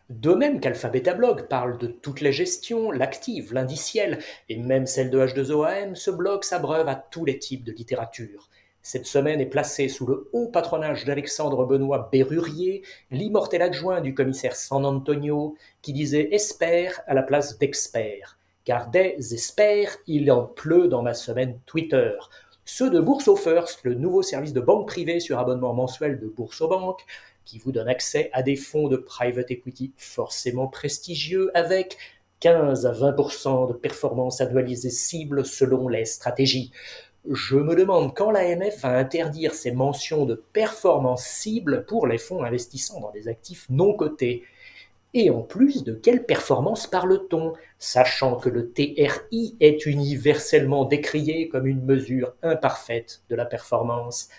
De même qu'Alpha Beta Blog parle de toutes les gestions, l'active, l'indicielle et même celle de H2OAM, ce blog s'abreuve à tous les types de littérature. Cette semaine est placée sous le haut patronage d'Alexandre Benoît Bérurier, l'immortel adjoint du commissaire San Antonio, qui disait espère à la place d'expert. Car des espères, il en pleut dans ma semaine Twitter. Ceux de Bourso First, le nouveau service de banque privée sur abonnement mensuel de Boursobank, qui vous donne accès à des fonds de private equity forcément prestigieux avec 15 à 20% de performance annualisée cible selon les stratégies. Je me demande quand l'AMF va interdire ces mentions de performance cible pour les fonds investissant dans des actifs non cotés. Et en plus, de quelle performance parle-t-on, sachant que le TRI est universellement décrié comme une mesure imparfaite de la performance?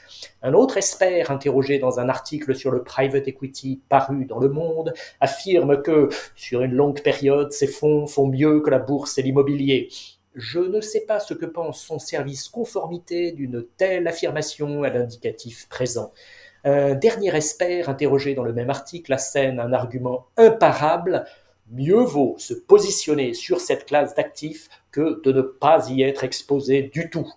Un autre expert, interrogé dans un article sur le private equity paru dans Le Monde, affirme que, sur une longue période, ces fonds font mieux que la bourse et l'immobilier. Je ne sais pas ce que pense son service conformité d'une telle affirmation à l'indicatif présent. Un dernier expert, interrogé dans le même article, assène un argument imparable: mieux vaut se positionner sur cette classe d'actifs que de ne pas y être exposé du tout.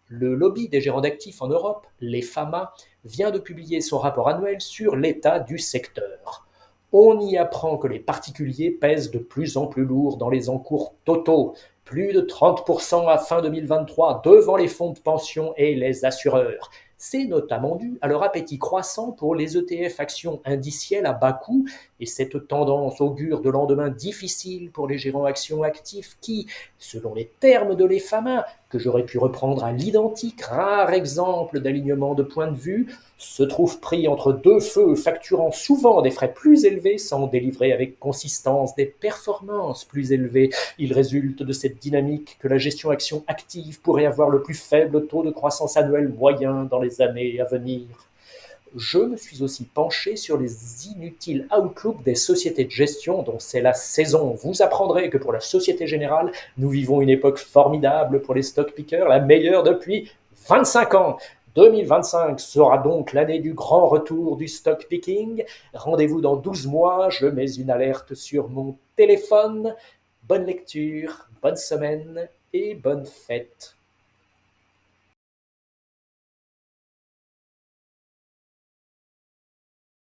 Le lobby des gérants d'actifs en Europe, l'EFAMA, vient de publier son rapport annuel sur l'état du secteur. On y apprend que les particuliers pèsent de plus en plus lourd dans les encours totaux, plus de 30% à fin 2023 devant les fonds de pension et les assureurs. C'est notamment dû à leur appétit croissant pour les ETF actions indicielles à bas coût, et cette tendance augure de lendemains difficiles pour les gérants actions actifs qui, selon les termes de l'EFAMA, que j'aurais pu reprendre à l'identique, rare exemple d'alignement de point de vue, se trouvent pris entre deux feux, facturant souvent des frais plus élevés sans délivrer avec consistance des performances plus élevées. Il résulte de cette dynamique que la gestion action active pourrait avoir le plus faible taux de croissance annuel moyen dans les années à venir. Je me suis aussi penché sur les inutiles outlooks des sociétés de gestion dont c'est la saison. Vous apprendrez que pour la Société Générale, nous vivons une époque formidable pour les stock pickers, la meilleure depuis 25 ans. 2025 sera donc l'année du grand retour du stock picking. Rendez-vous dans 12 mois, je mets une alerte sur mon téléphone. Bonne lecture, bonne semaine et bonne fête.